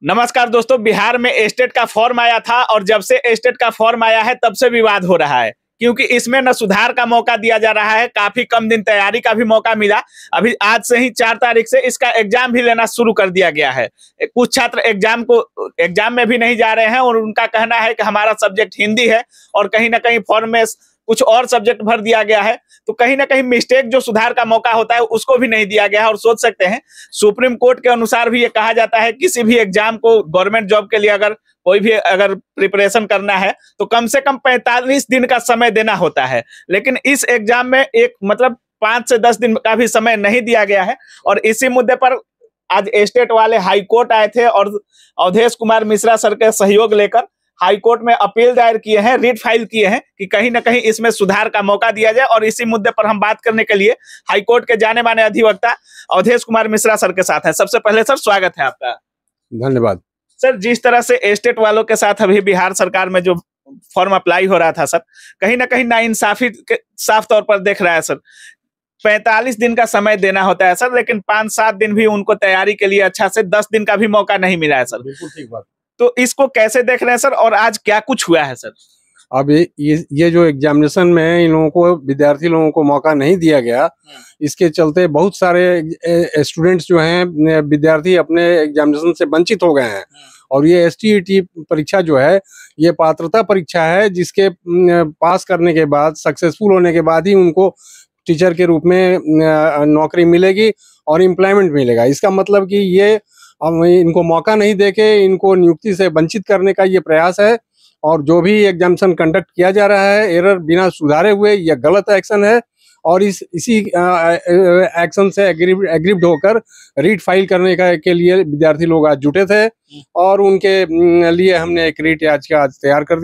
नमस्कार दोस्तों, बिहार में एस्टेट का फॉर्म आया था और जब से एस्टेट का फॉर्म आया है तब से विवाद हो रहा है, क्योंकि इसमें न सुधार का मौका दिया जा रहा है, काफी कम दिन तैयारी का भी मौका मिला। अभी आज से ही 4 तारीख से इसका एग्जाम भी लेना शुरू कर दिया गया है। कुछ छात्र एग्जाम में भी नहीं जा रहे हैं और उनका कहना है कि हमारा सब्जेक्ट हिंदी है और कहीं ना कहीं फॉर्म में कुछ और सब्जेक्ट भर दिया गया है, तो कहीं ना कहीं मिस्टेक जो सुधार का मौका होता है उसको भी नहीं दिया गया है। और सोच सकते हैं, सुप्रीम कोर्ट के अनुसार भी ये कहा जाता है किसी भी एग्जाम को गवर्नमेंट जॉब के लिए अगर प्रिपरेशन करना है तो कम से कम 45 दिन का समय देना होता है, लेकिन इस एग्जाम में एक मतलब 5 से 10 दिन का भी समय नहीं दिया गया है। और इसी मुद्दे पर आज एस्टेट वाले हाई कोर्ट आए थे और अवधेश कुमार मिश्रा सर के सहयोग लेकर हाई कोर्ट में अपील दायर किए हैं, रिट फाइल किए हैं कि कहीं ना कहीं इसमें सुधार का मौका दिया जाए। और इसी मुद्दे पर हम बात करने के लिए हाई कोर्ट के जाने माने अधिवक्ता अवधेश कुमार मिश्रा सर के साथ हैं। सबसे पहले सर स्वागत है आपका। धन्यवाद सर। जिस तरह से एस्टेट वालों के साथ अभी बिहार सरकार में जो फॉर्म अप्लाई हो रहा था सर, कहीं ना कहीं नाइंसाफी साफ तौर पर देख रहा है सर। 45 दिन का समय देना होता है सर, लेकिन 5-7 दिन भी उनको तैयारी के लिए अच्छा से 10 दिन का भी मौका नहीं मिला है सर। बिल्कुल ठीक बात। तो इसको कैसे देख रहे हैं सर, और आज क्या कुछ हुआ है सर? अब ये जो एग्जामिनेशन में इन लोगों को, विद्यार्थी लोगों को मौका नहीं दिया गया, इसके चलते बहुत सारे स्टूडेंट्स जो हैं, विद्यार्थी अपने एग्जामिनेशन से वंचित हो गए हैं। और ये STET परीक्षा जो है, ये पात्रता परीक्षा है, जिसके पास करने के बाद, सक्सेसफुल होने के बाद ही उनको टीचर के रूप में नौकरी मिलेगी और एम्प्लॉयमेंट मिलेगा। इसका मतलब कि ये अब इनको मौका नहीं देके इनको नियुक्ति से वंचित करने का ये प्रयास है। और जो भी एग्जामिनेशन कंडक्ट किया जा रहा है, एरर बिना सुधारे हुए, यह गलत एक्शन है। और इसी एक्शन से एग्रीव्ड होकर रीट फाइल करने के लिए विद्यार्थी लोग आज जुटे थे और उनके लिए हमने एक रीट आज तैयार कर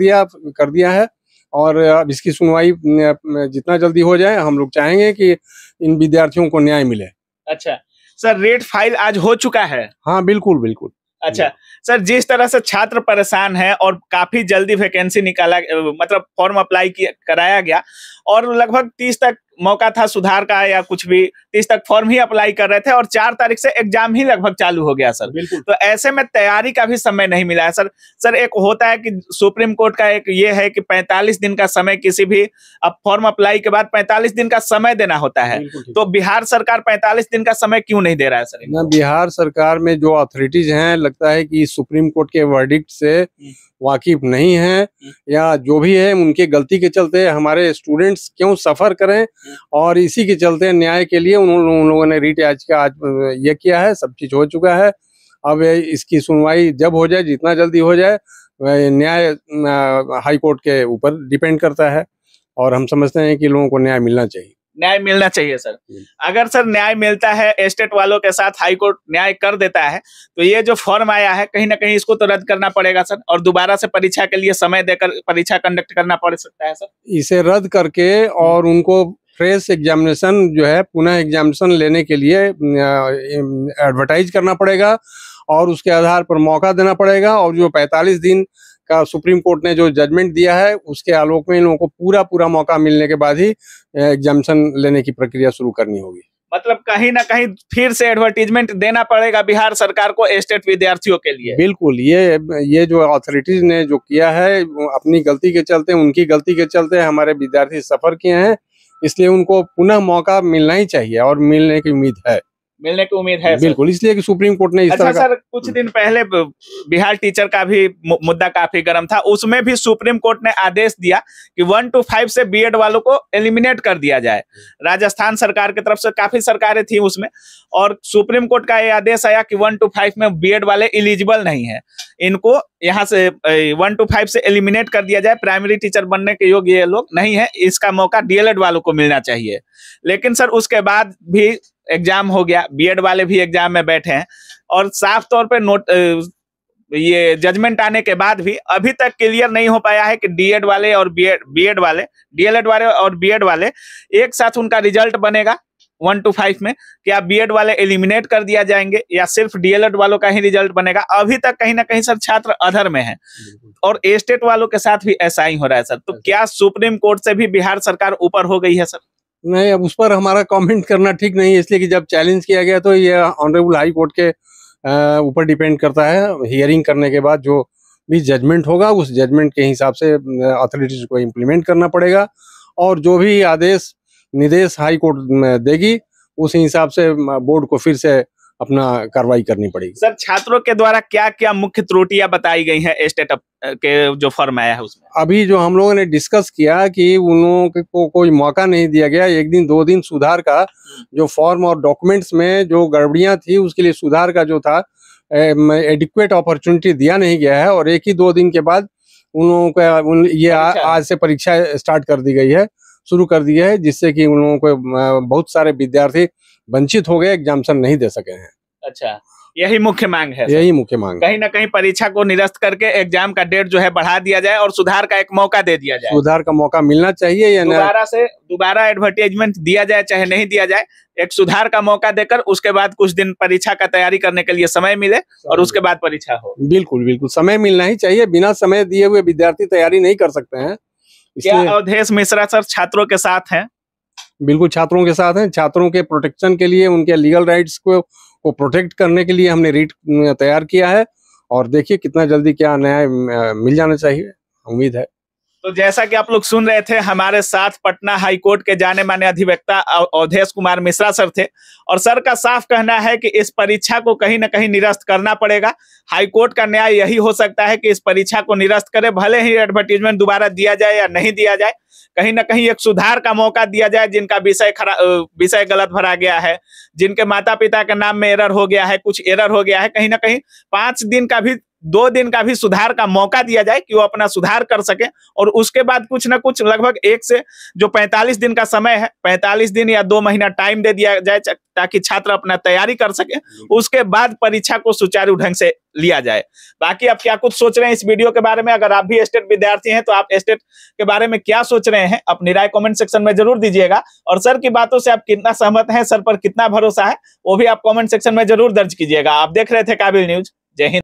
दिया है। और अब इसकी सुनवाई जितना जल्दी हो जाए, हम लोग चाहेंगे कि इन विद्यार्थियों को न्याय मिले। अच्छा सर, रेट फाइल आज हो चुका है? हाँ बिल्कुल बिल्कुल। अच्छा सर, जिस तरह से छात्र परेशान है और काफी जल्दी वैकेंसी मतलब फॉर्म अप्लाई कराया गया और लगभग 30 तक मौका था सुधार का, या कुछ भी 30 तक फॉर्म ही अप्लाई कर रहे थे और 4 तारीख से एग्जाम ही लगभग चालू हो गया सर। तो ऐसे में तैयारी का भी समय नहीं मिला है सर। सर, एक होता है कि सुप्रीम कोर्ट का एक ये है कि 45 दिन का समय, किसी भी अब फॉर्म अप्लाई के बाद 45 दिन का समय देना होता है, तो बिहार सरकार 45 दिन का समय क्यों नहीं दे रहा है सर? ना, बिहार सरकार में जो अथॉरिटीज हैं, लगता है कि सुप्रीम कोर्ट के वर्डिक्ट से वाकिफ नहीं है, या जो भी है उनकी गलती के चलते हमारे स्टूडेंट्स क्यों सफर करें, और इसी के चलते न्याय के लिए उन लोगों ने रीट आज ये किया है। सब चीज हो चुका है। अब इसकी सुनवाई जब हो जाए, जितना जल्दी हो जाए, न्याय हाई कोर्ट के ऊपर डिपेंड करता है और हम समझते हैं कि लोगों को न्याय मिलना चाहिए। न्याय मिलना चाहिए सर। अगर सर न्याय मिलता है, एस्टेट वालों के साथ हाई कोर्ट न्याय कर देता है, तो ये जो फॉर्म आया है कहीं ना कहीं इसको तो रद्द करना पड़ेगा सर, और दोबारा से परीक्षा के लिए समय देकर परीक्षा कंडक्ट करना पड़ सकता है सर। इसे रद्द करके और उनको फ्रेश एग्जामिनेशन जो है, पुनः एग्जामिनेशन लेने के लिए एडवर्टाइज करना पड़ेगा और उसके आधार पर मौका देना पड़ेगा। और जो 45 दिन का सुप्रीम कोर्ट ने जो जजमेंट दिया है, उसके आलोक में इन लोगों को पूरा मौका मिलने के बाद ही एग्जामिनेशन लेने की प्रक्रिया शुरू करनी होगी। मतलब कहीं ना कहीं फिर से एडवर्टीजमेंट देना पड़ेगा बिहार सरकार को एस्टेट विद्यार्थियों के लिए। बिल्कुल, ये जो अथॉरिटीज ने जो किया है, अपनी गलती के चलते, उनकी गलती के चलते हमारे विद्यार्थी सफर किए हैं, इसलिए उनको पुनः मौका मिलना ही चाहिए और मिलने की उम्मीद है। बिल्कुल, इसलिए कि सुप्रीम कोर्ट ने इस तरह सर, कुछ दिन पहले बिहार टीचर का भी मुद्दा काफी गर्म था, उसमें भी सुप्रीम कोर्ट ने आदेश दिया कि 1 to 5 से बीएड वालों को एलिमिनेट कर दिया जाए। राजस्थान सरकार की तरफ से काफी सरकारें थी उसमें, और सुप्रीम कोर्ट का ये आदेश आया कि 1 to 5 में बीएड वाले एलिजिबल नहीं है, इनको यहाँ से 1 to 5 से एलिमिनेट कर दिया जाए। प्राइमरी टीचर बनने के योग्य ये लोग नहीं है, इसका मौका डीएलएड वालों को मिलना चाहिए। लेकिन सर उसके बाद भी एग्जाम हो गया, बीएड वाले भी एग्जाम में बैठे हैं, और साफ तौर पे ये जजमेंट आने के बाद भी अभी तक क्लियर नहीं हो पाया है कि डीएड वाले और डीएलएड वाले और बीएड वाले एक साथ उनका रिजल्ट बनेगा 1 to 5 में, क्या बीएड वाले एलिमिनेट कर दिया जाएंगे या सिर्फ डीएलएड वालों का ही रिजल्ट बनेगा। अभी तक कहीं ना कहीं सर छात्र अधर में है और एस्टेट वालों के साथ भी ऐसा ही हो रहा है सर। तो क्या सुप्रीम कोर्ट से भी बिहार सरकार ऊपर हो गई है सर? नहीं, अब उस पर हमारा कमेंट करना ठीक नहीं है, इसलिए कि जब चैलेंज किया गया तो ये ऑनरेबल हाई कोर्ट के ऊपर डिपेंड करता है। हियरिंग करने के बाद जो भी जजमेंट होगा उस जजमेंट के हिसाब से अथॉरिटीज को इम्प्लीमेंट करना पड़ेगा, और जो भी आदेश निर्देश हाई कोर्ट देगी उस हिसाब से बोर्ड को फिर से अपना कार्रवाई करनी पड़ेगी। सर, छात्रों के द्वारा क्या क्या मुख्य त्रुटियां बताई गई हैं स्टेट के जो फॉर्म आया है उसमें? अभी जो हम लोगों ने डिस्कस किया कि उन लोगों को कोई मौका नहीं दिया गया, 1 दिन 2 दिन सुधार का जो फॉर्म और डॉक्यूमेंट्स में जो गड़बड़ियां थी उसके लिए सुधार का जो था एडिक्वेट अपॉर्चुनिटी दिया नहीं गया है, और 1 ही 2 दिन के बाद उन लोगों को आज से परीक्षा स्टार्ट कर दी गई है, शुरू कर दी है, जिससे कि उन लोगों को बहुत सारे विद्यार्थी वंचित हो गए, एग्जामिनेशन नहीं दे सके हैं। अच्छा, यही मुख्य मांग है? यही मुख्य मांग, कहीं ना कहीं परीक्षा को निरस्त करके एग्जाम का डेट जो है बढ़ा दिया जाए और सुधार का एक मौका दे दिया जाए। सुधार का मौका मिलना चाहिए, या दोबारा एडवर्टाइजमेंट दिया जाए चाहे नहीं दिया जाए, एक सुधार का मौका देकर उसके बाद कुछ दिन परीक्षा का तैयारी करने के लिए समय मिले और उसके बाद परीक्षा हो। बिल्कुल बिल्कुल, समय मिलना ही चाहिए। बिना समय दिए हुए विद्यार्थी तैयारी नहीं कर सकते हैं। क्या अवधेश मिश्रा सर छात्रों के साथ हैं? बिल्कुल छात्रों के साथ हैं। छात्रों के प्रोटेक्शन के लिए, उनके लीगल राइट्स को प्रोटेक्ट करने के लिए हमने रीट तैयार किया है, और देखिए कितना जल्दी क्या न्याय मिल जाना चाहिए, उम्मीद है। तो जैसा कि आप लोग सुन रहे थे, हमारे साथ पटना हाई कोर्ट के जाने माने अधिवक्ता अवधेश कुमार मिश्रा सर थे, और सर का साफ कहना है कि इस परीक्षा को कहीं ना कहीं निरस्त करना पड़ेगा। हाई कोर्ट का न्याय यही हो सकता है कि इस परीक्षा को निरस्त करे, भले ही एडवर्टीजमेंट दोबारा दिया जाए या नहीं दिया जाए, कहीं ना कहीं एक सुधार का मौका दिया जाए। जिनका विषय गलत भरा गया है, जिनके माता पिता के नाम में एरर हो गया है, कुछ एरर हो गया है, कहीं ना कहीं 5 दिन का भी 2 दिन का भी सुधार का मौका दिया जाए कि वो अपना सुधार कर सके, और उसके बाद कुछ ना कुछ लगभग 1 से जो 45 दिन का समय है, 45 दिन या 2 महीना टाइम दे दिया जाए ताकि छात्र अपना तैयारी कर सके, उसके बाद परीक्षा को सुचारू ढंग से लिया जाए। बाकी आप क्या कुछ सोच रहे हैं इस वीडियो के बारे में? अगर आप भी स्टेट विद्यार्थी हैं तो आप स्टेट के बारे में क्या सोच रहे हैं अपनी राय कमेंट सेक्शन में जरूर दीजिएगा, और सर की बातों से आप कितना सहमत हैं, सर पर कितना भरोसा है, वो भी आप कमेंट सेक्शन में जरूर दर्ज कीजिएगा। आप देख रहे थे काबिल न्यूज। जय हिंद।